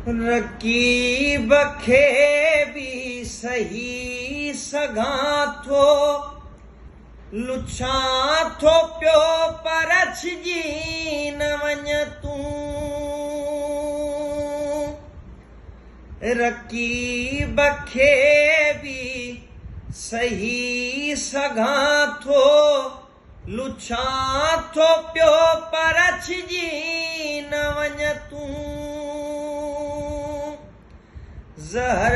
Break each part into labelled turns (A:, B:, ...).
A: रकीब खे भी सही सघां थो, लुछां थो पियो पर अछिजी न वञ तूं। रकीब खे भी सही सघां थो, लुछां थो पियो पर अछिजी न वञ तूं। ज़हर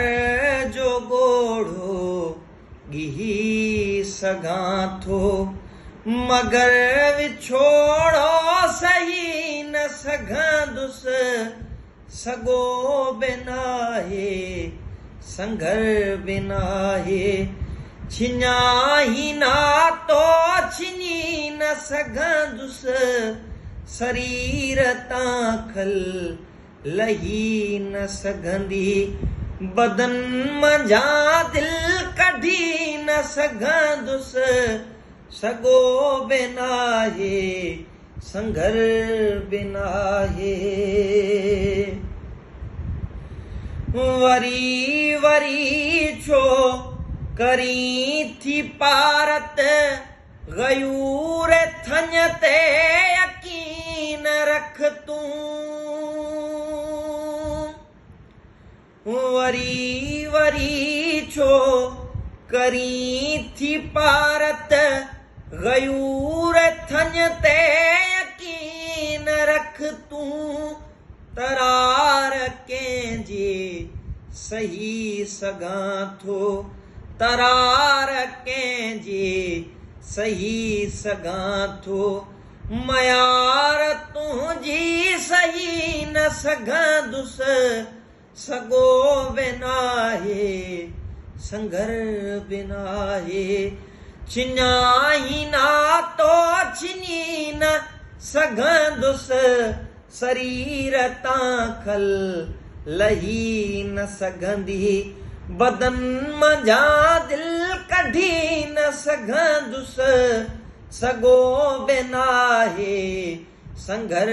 A: जो ॻोढ़ो ॻीही सघां थो, मगर विछोड़ो सही न सघंदुसि। सॻो बि नाहे संघर बि नाहे, छिञाही नातो छिञी न सघंदुसि। शरीर तां खल लही न सघंदी, बदन मंझां दिलि कढी न सघंदुसि। सॻो बि नाहे संघर बि नाहे। वरी वरी छो करीं थी पारत, ग़यूर थञ ते यकीन रख तूं। वरी वरी छो करीं थी पारत, ग़यूर थञ ते यकीन रख तूं। तरार कंहिंजे सही सघां थो, तरार कंहिंजे सही सघां थो। मयार तुंहिंजी सही न सघंदुसि। सॻो बि नाहे संघर बि नाहे, छिञाही नातो छिञी न सघंदुसि। शरीर तां खल लही न सघंदी, बदन मंझां दिलि कढी न सघंदुसि। सॻो बि नाहे संघर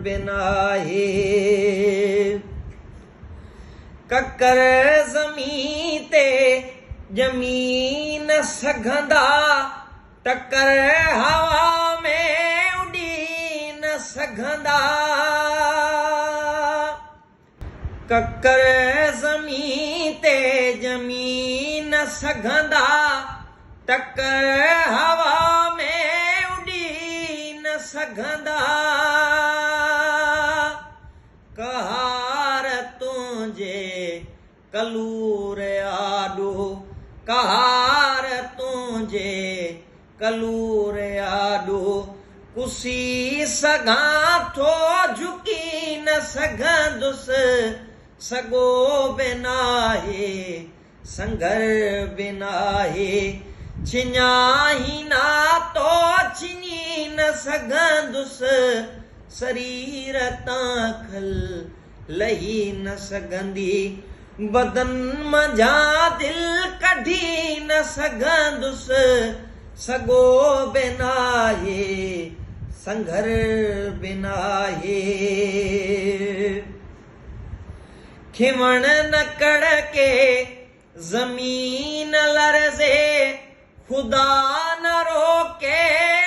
A: बि नाहे। ककर ज़मीं ते ॼमी न सघंदा, टकर हवा में उॾी न सघंदा। ककर ज़मीं ते ॼमी न सघंदा, टकर हवा में उॾी न सघंदा। कहार तुंहिंजे कलूर आॾो, कहार तुंहिंजे कलूर आॾो। कुसी सघां थो झुकी न सघंदुसि। सॻो बि नाहे संघर बि नाहे, छिञाही नातो छिञी न सघंदुसि। शरीर तां खल लही न सघंदी, बदन मंझां दिलि कढी न सघंदुसि। सॻो बि नाहे संघर बि नाहे। खिवण न कड़ के ज़मीन लरज़े, ख़ुदा न रोके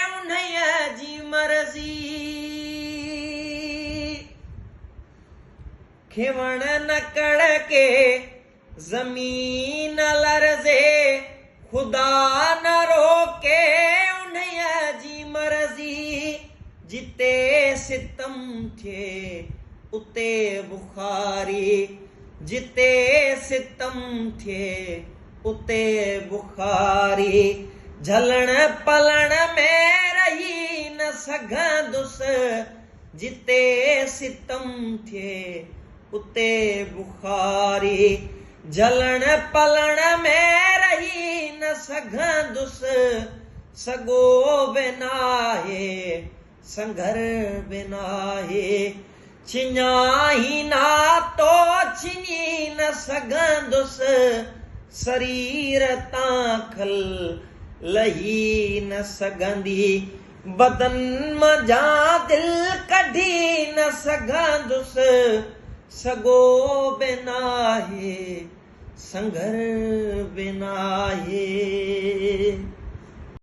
A: उन्हीअ जी मर्ज़ी। खिवण न कड़ के ज़मीन लरज़े, ख़ुदा न रोके उन्हीअ जी मर्ज़ी। जिते सितम थिए उते बुखारी, जिते सितम थिए उते बुखारी। झलण पलण में रही न सघंदुसि, जिते सितम थिए उते बुखारी। झलण पलण में रही न सघंदुसि। सॻो बि नाहे संघर बि नाहे, छिञाही नातो छिञी न सघंदुसि। शरीर तां खल लही न सघंदी, बदन मंझां दिलि कढी न सघंदुसि। सगो बिनाहे संगर बिनाहे।